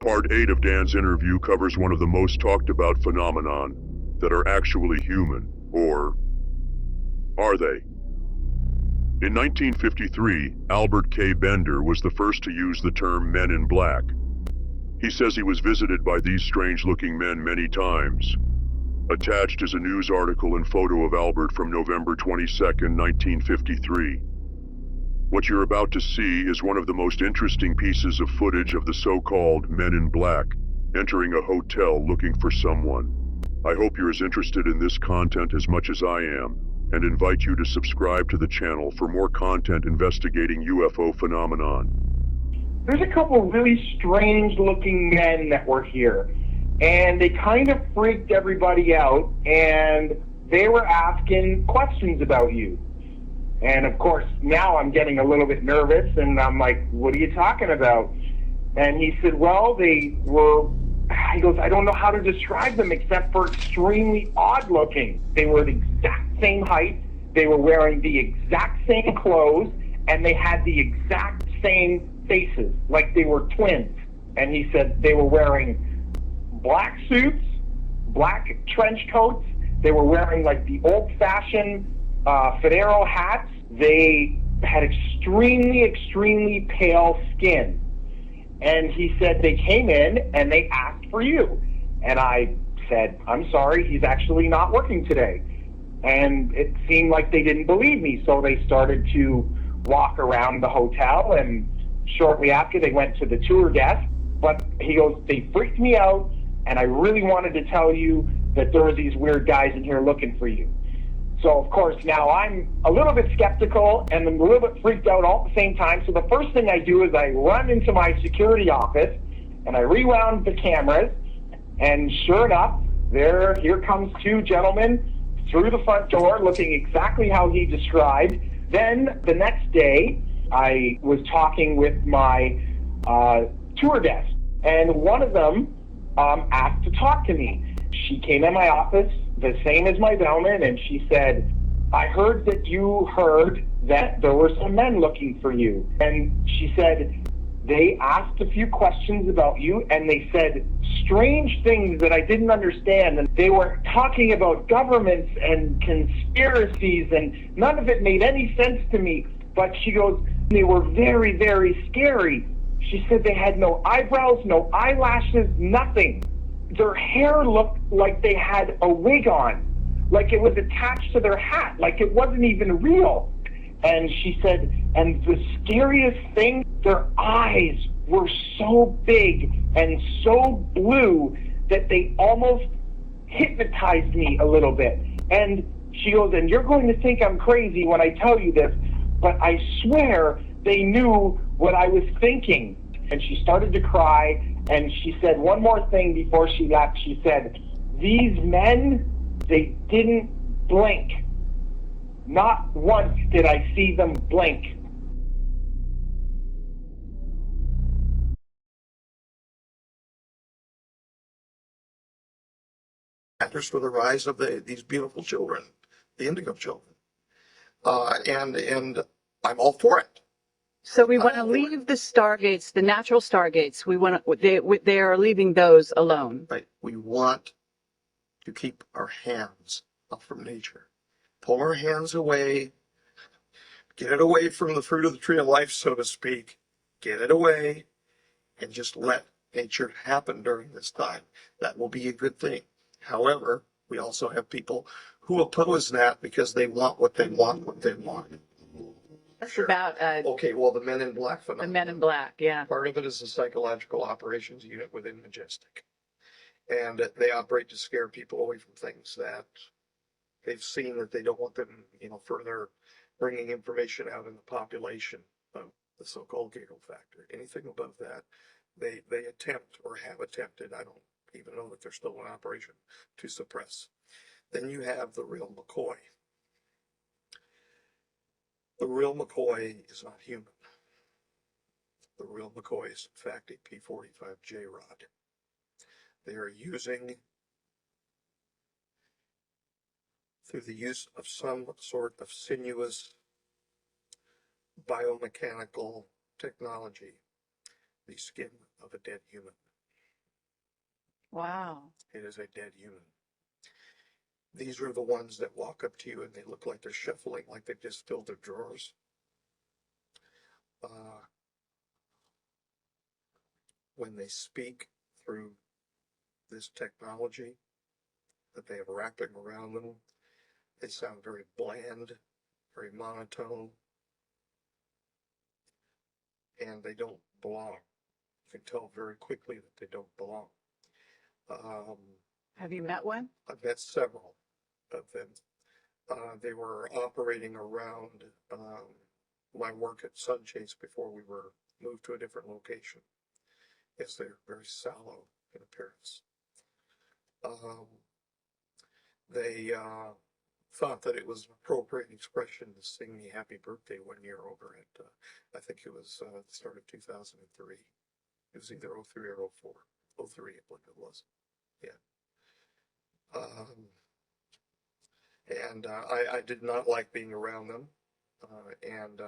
Part 8 of Dan's interview covers one of the most talked about phenomenon that are actually human, or are they? In 1953, Albert K. Bender was the first to use the term men in black. He says he was visited by these strange-looking men many times. Attached is a news article and photo of Albert from November 22, 1953. What you're about to see is one of the most interesting pieces of footage of the so-called men in black entering a hotel looking for someone. I hope you're as interested in this content as much as I am, and invite you to subscribe to the channel for more content investigating UFO phenomenon. There's a couple really strange looking men that were here, and they kind of freaked everybody out, and they were asking questions about you. And of course, now I'm getting a little bit nervous, and I'm like, what are you talking about? And he said, well, he goes, I don't know how to describe them except for extremely odd looking. They were the exact same height, they were wearing the exact same clothes, and they had the exact same faces, like they were twins. And he said they were wearing black suits, black trench coats, they were wearing like the old-fashioned Federo hats. They had extremely pale skin. And he said they came in and they asked for you. And I said, I'm sorry, he's actually not working today. And it seemed like they didn't believe me, so they started to walk around the hotel, and shortly after they went to the tour desk. But he goes, they freaked me out, and I really wanted to tell you that there were these weird guys in here looking for you. So, of course, now I'm a little bit skeptical and I'm a little bit freaked out all at the same time. So the first thing I do is I run into my security office and I rewound the cameras. And sure enough, here comes two gentlemen through the front door looking exactly how he described. Then the next day, I was talking with my tour desk, and one of them asked to talk to me. She came in my office, the same as my bellman, and she said, I heard that you heard that there were some men looking for you. And she said, they asked a few questions about you, and they said strange things that I didn't understand. And they were talking about governments and conspiracies, and none of it made any sense to me. But she goes, they were very scary. She said they had no eyebrows, no eyelashes, nothing. Their hair looked like they had a wig on, like it was attached to their hat, like it wasn't even real. And she said, and the scariest thing, their eyes were so big and so blue that they almost hypnotized me a little bit. And she goes, and you're going to think I'm crazy when I tell you this, but I swear they knew what I was thinking. And she started to cry, and she said one more thing before she left. She said, these men, they didn't blink. Not once did I see them blink. Factors for the rise of these beautiful children, the indigo children. And I'm all for it. So we want to leave the stargates, the natural stargates. We want to, they are leaving those alone. Right. We want to keep our hands off from nature. Pull our hands away. Get it away from the fruit of the tree of life, so to speak. Get it away and just let nature happen during this time. That will be a good thing. However, we also have people who oppose that because they want what they want. That's about okay, well, the Men in Black phenomenon. the Men in Black, yeah. Part of it is a psychological operations unit within Majestic. And they operate to scare people away from things that they've seen that they don't want them, further bringing information out in the population of the so-called Gaggle factor. Anything above that, they attempt or have attempted, I don't even know that they're still in operation, to suppress. Then you have the real McCoy. The real McCoy is not human. The real McCoy is, in fact, a P-45J rod. They are using, through the use of some sort of sinuous biomechanical technology, the skin of a dead human. Wow. It is a dead human. These are the ones that walk up to you and they look like they're shuffling, like they've just filled their drawers. When they speak through this technology that they have wrapping around them, they sound very bland, very monotone, and they don't belong. You can tell very quickly that they don't belong. Have you met one? I've met several of them. They were operating around my work at Sunchase before we were moved to a different location. Yes, they're very sallow in appearance. They thought that it was an appropriate expression to sing me happy birthday one year over at, I think it was the start of 2003. It was either 03 or 04. 03, I believe it was. Yeah. And I did not like being around them. And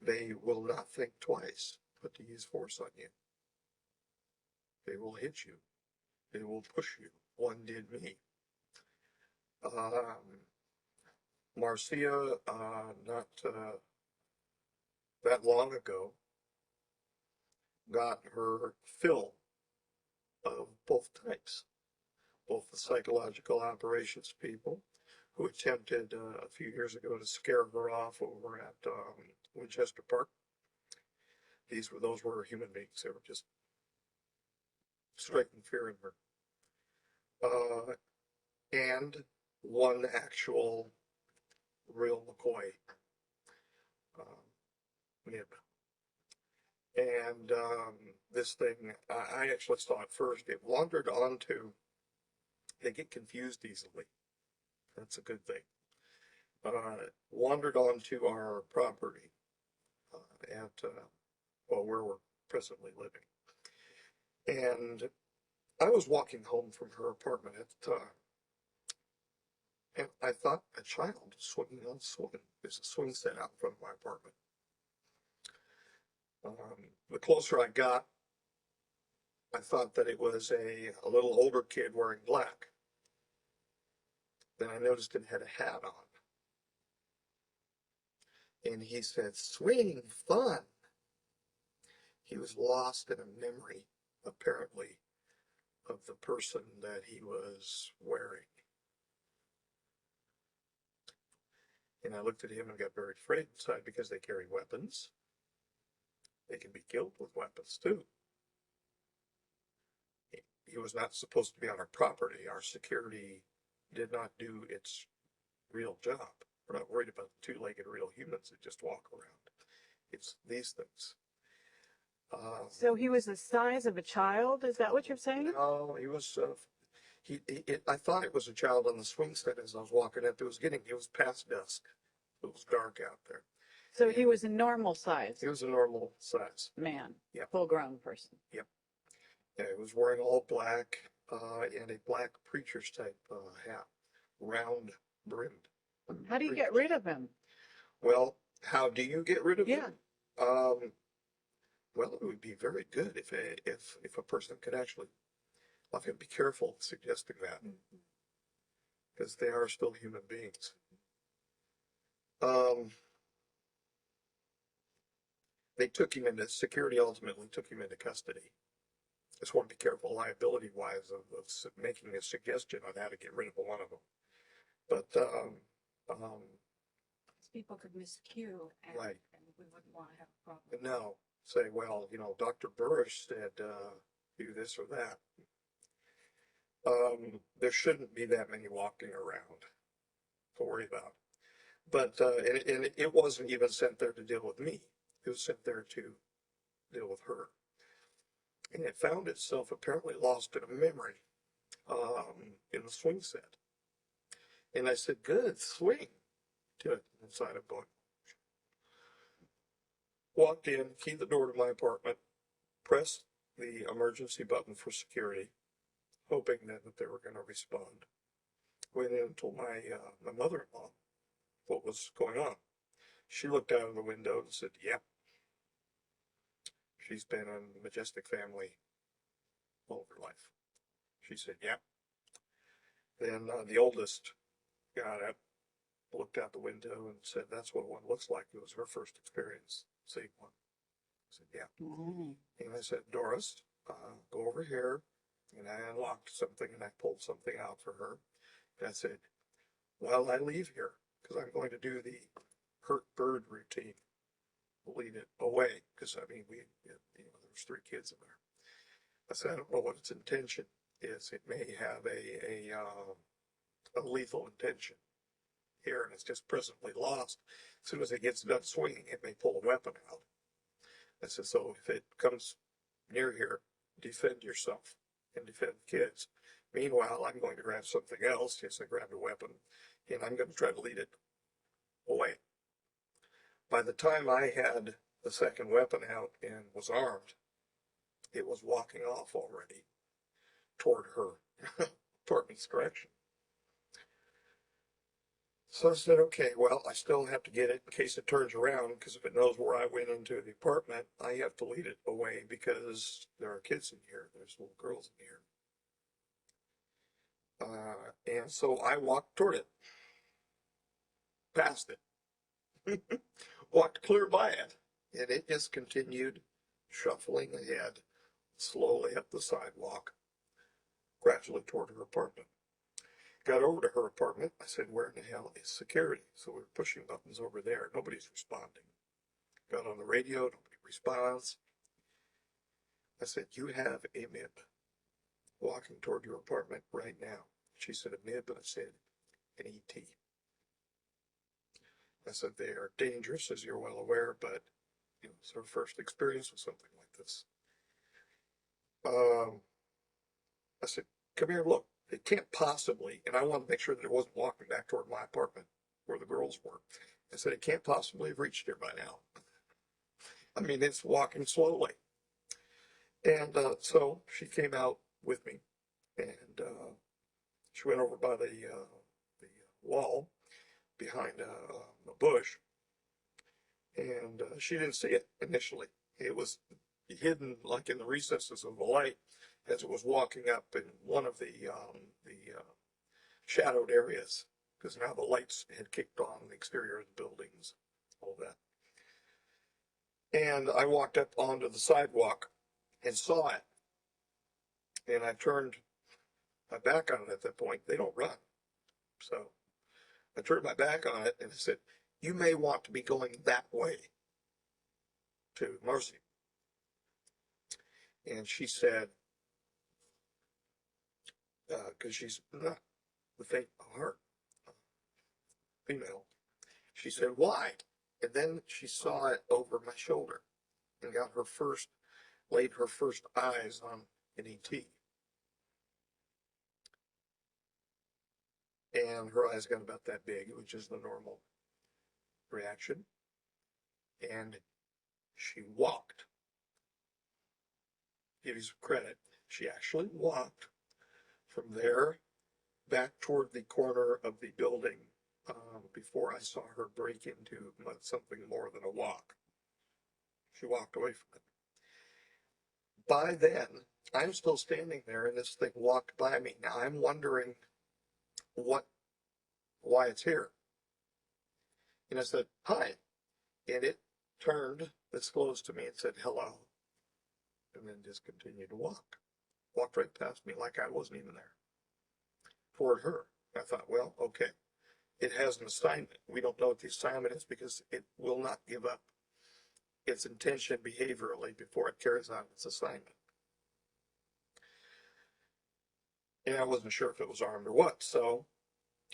they will not think twice but to use force on you. They will hit you. They will push you. One did me. Marcia, not that long ago, got her fill of both types. Both the psychological operations people who attempted a few years ago to scare her off over at Winchester Park. Those were human beings. They were just striking fear in her. And one actual real McCoy nib. And this thing, I actually saw it first. It wandered onto, they get confused easily. That's a good thing. Wandered onto our property at, where we're presently living. And I was walking home from her apartment at the time. And I thought a child swinging on swing. There's a swing set out in front of my apartment. The closer I got, I thought that it was a little older kid wearing black. Then I noticed it had a hat on. And he said, "Swing, fun." He was lost in a memory, apparently, of the person that he was wearing. And I looked at him and got very afraid inside because they carry weapons. They can be killed with weapons too. He was not supposed to be on our property. Our security did not do its real job. We're not worried about two-legged real humans that just walk around. It's these things. So he was the size of a child? Is that what you're saying? No, he was. I thought it was a child on the swing set as I was walking up. It was past dusk. It was dark out there. So he was a normal size He was a normal size man, Yep. full-grown person. Yep. Yeah, he was wearing all black and a black preacher's type hat, round brimmed. How do you get rid of him? Well, how do you get rid of Yeah. him? Well, it would be very good if a person could actually. I'll have to be careful suggesting that, because they are still human beings. They took him into security. Ultimately, took him into custody. Just want to be careful, liability-wise, of making a suggestion on how to get rid of one of them. But people could miscue, and, Right. and we wouldn't want to have a problem. no, say, well, Dr. Burisch said do this or that. There shouldn't be that many walking around to worry about. But and it wasn't even sent there to deal with me. It was sent there to deal with her. And it found itself apparently lost in a memory in the swing set. And I said, "Good, swing," to it inside a book. Walked in, keyed the door to my apartment, pressed the emergency button for security, hoping that they were going to respond. Went in and told my mother-in-law what was going on. She looked out of the window and said, "Yep." She's been a Majestic family all of her life. She said, yeah. Then the oldest got up, looked out the window and said, that's what one looks like. It was her first experience seeing one. I said, yeah. Mm. And I said, Doris, go over here. And I unlocked something and I pulled something out for her. And I said, while I leave here, because I'm going to do the hurt bird routine, lead it away. Because, I mean, there's 3 kids in there. I said, I don't know what its intention is. It may have a lethal intention here, and it's just presently lost. As soon as it gets done swinging, it may pull a weapon out. I said, so if it comes near here, defend yourself and defend the kids. Meanwhile, I'm going to grab something else. Yes, I grabbed a weapon, and I'm going to try to lead it away. By the time I had the second weapon out and was armed, it was walking off already toward her apartment's direction. So I said, okay, well, I still have to get it in case it turns around, because if it knows where I went into the apartment, I have to lead it away because there are kids in here. There's little girls in here. And so I walked toward it, past it, walked clear by it, and it just continued shuffling ahead slowly up the sidewalk, gradually toward her apartment. Got over to her apartment. I said, where in the hell is security? So we're pushing buttons over there. Nobody's responding. Got on the radio. Nobody responds. I said, you have a MIB walking toward your apartment right now. She said, a MIB? I said, an ET. I said, they are dangerous, as you're well aware, but it's her first experience with something like this. I said, come here, look. It can't possibly, and I wanted to make sure that it wasn't walking back toward my apartment where the girls were. I said, it can't possibly have reached here by now. I mean, it's walking slowly. And so she came out with me, and she went over by the wall behind a bush, and she didn't see it initially. It was hidden like in the recesses of the light as it was walking up in one of the shadowed areas, because now the lights had kicked on the exterior of the buildings, all that. And I walked up onto the sidewalk and saw it, and I turned my back on it at that point. They don't run. So I turned my back on it and I said, you may want to be going that way to Marcy. And she said, because she's not the faint of heart, female, she said, why? And then she saw it over my shoulder and laid her first eyes on an ET. And her eyes got about that big, which is the normal reaction. And she walked. Give you some credit. She actually walked from there back toward the corner of the building before I saw her break into something more than a walk. She walked away from it. By then, I'm still standing there and this thing walked by me. Now I'm wondering why it's here. And I said, hi. And it turned this close to me and said, hello. And then just continued to walk. Walked right past me like I wasn't even there. Toward her. I thought, well, okay. It has an assignment. We don't know what the assignment is because it will not give up its intention behaviorally before it carries out its assignment. And I wasn't sure if it was armed or what, so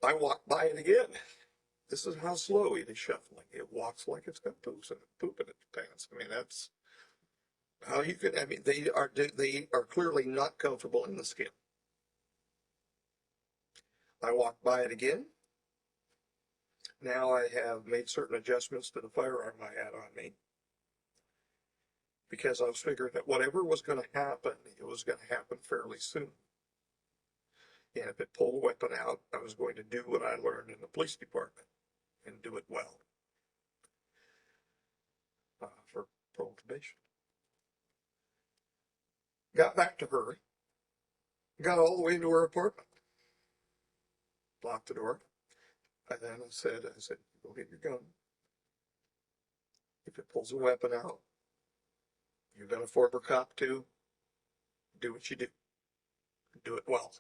I walked by it again. This is how slow it is shuffling. It walks like it's got poop in its pants. I mean, that's how you could, I mean, they are clearly not comfortable in the skin. I walked by it again. Now I have made certain adjustments to the firearm I had on me, because I was figuring that whatever was going to happen, it was going to happen fairly soon. And if it pulled a weapon out, I was going to do what I learned in the police department and do it well for probation. Got back to her, Got all the way into her apartment. Locked the door. And then I said, go get your gun. If it pulls a weapon out, you've been a former cop too. Do what you do. Do it well.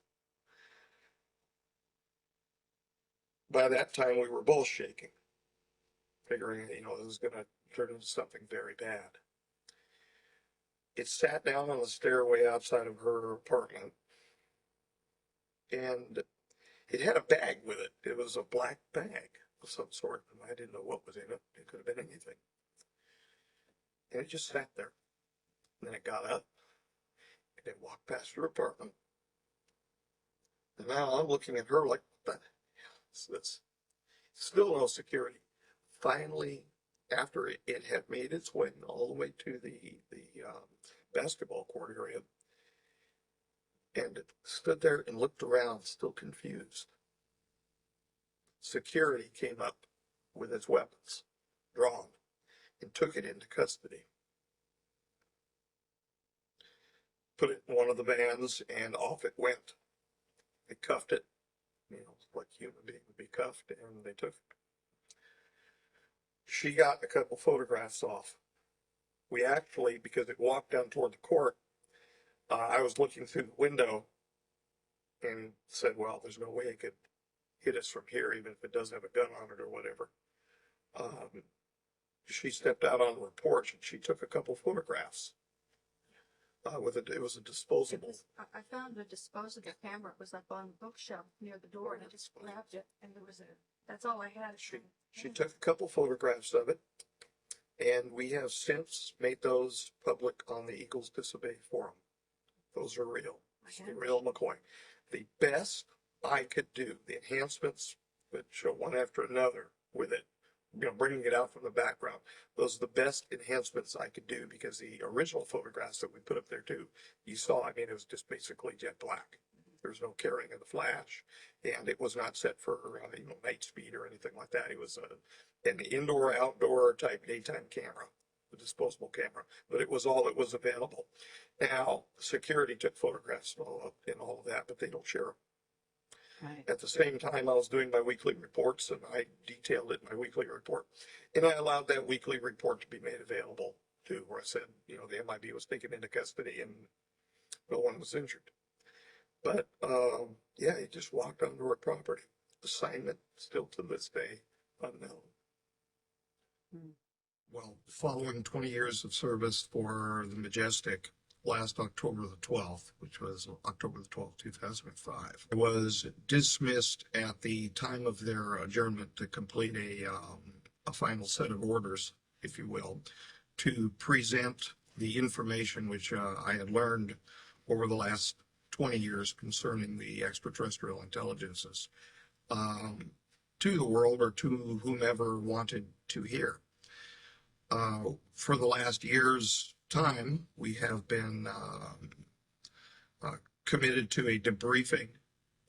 By that time, we were both shaking, figuring, this was going to turn into something very bad. It sat down on the stairway outside of her apartment, and it had a bag with it. It was a black bag of some sort, and I didn't know what was in it. It could have been anything. And it just sat there. And then it got up, and it walked past her apartment. And now I'm looking at her like, what the hell is this? Still no security. Finally, after it had made its way all the way to the basketball court area, and it stood there and looked around, still confused. Security came up with its weapons drawn and took it into custody. Put it in one of the vans, and off it went. They cuffed it, like a human being would be cuffed, and they took it. She got a couple photographs off. We actually, because it walked down toward the court, I was looking through the window and said, well, there's no way it could hit us from here, even if it does have a gun on it or whatever. She stepped out on the porch and she took a couple photographs. It was a disposable. I found a disposable camera. It was up on the bookshelf near the door, and I just grabbed it, and that's all I had. She took a couple photographs of it, and we have since made those public on the Eagles Disobey Forum. Those are real. It's the real McCoy. The best I could do, the enhancements that show one after another with it, bringing it out from the background. Those are the best enhancements I could do, because the original photographs that we put up there too, you saw, it was just basically jet black. There's no carrying of the flash, and it was not set for night speed or anything like that. It was an indoor-outdoor type daytime camera, a disposable camera, but it was all that was available. Now, security took photographs and all of that, but they don't share them. Right. At the same time, I was doing my weekly reports, and I detailed it in my weekly report. And I allowed that weekly report to be made available too, where I said, the MIB was taken into custody and no one was injured. But, he just walked onto our property. Assignment still to this day unknown. Well, following 20 years of service for the Majestic, last October the 12th, which was October the 12th, 2005, I was dismissed at the time of their adjournment to complete a final set of orders, if you will, to present the information which I had learned over the last 20 years concerning the extraterrestrial intelligences to the world, or to whomever wanted to hear. For the last year's time, we have been committed to a debriefing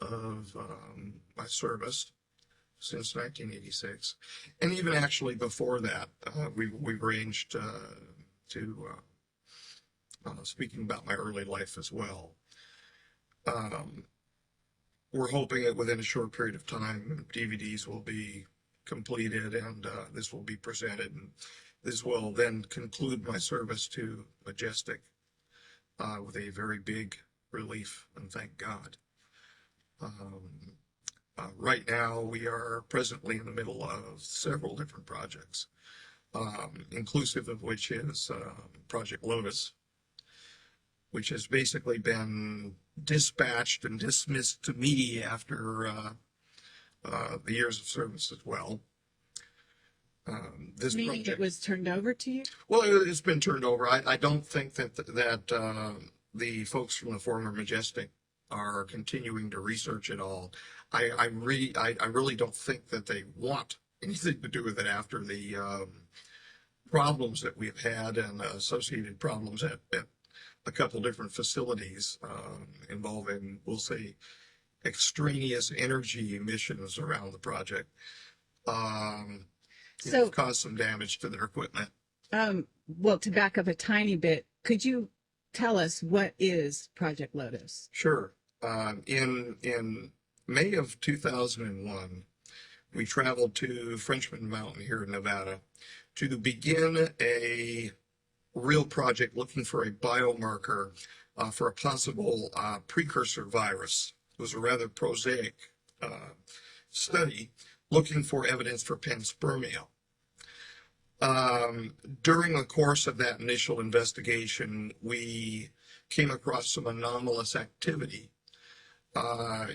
of my service since 1986, and even actually before that, we arranged to speaking about my early life as well. We're hoping that within a short period of time, DVDs will be completed, and this will be presented, and this will then conclude my service to Majestic with a very big relief, and thank God. Right now, we are presently in the middle of several different projects, inclusive of which is Project Lotus, which has basically been dispatched and dismissed to me after the years of service as well. This Meaning project, it was turned over to you? well, it's been turned over. I don't think that the folks from the former Majestic are continuing to research it all. I really don't think that they want anything to do with it after the problems that we've had and associated problems at a couple different facilities involving, we'll say, extraneous energy emissions around the project. So, Caused some damage to their equipment. well, to back up a tiny bit, could you tell us what is Project Lotus? Sure. In May of 2001, we traveled to Frenchman Mountain here in Nevada to begin a real project looking for a biomarker for a possible precursor virus. It was a rather prosaic study looking for evidence for panspermia. During the course of that initial investigation, we came across some anomalous activity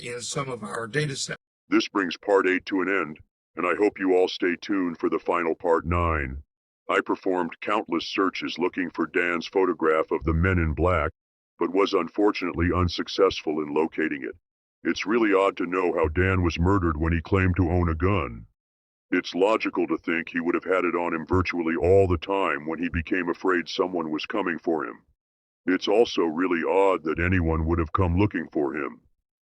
in some of our data sets. This brings part 8 to an end, and I hope you all stay tuned for the final part 9. I performed countless searches looking for Dan's photograph of the men in black, but was unfortunately unsuccessful in locating it. It's really odd to know how Dan was murdered when he claimed to own a gun. It's logical to think he would have had it on him virtually all the time when he became afraid someone was coming for him. It's also really odd that anyone would have come looking for him.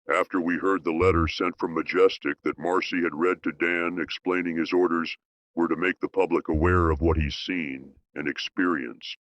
After we heard the letter sent from Majestic that Marcy had read to Dan explaining his orders were to make the public aware of what he's seen and experienced.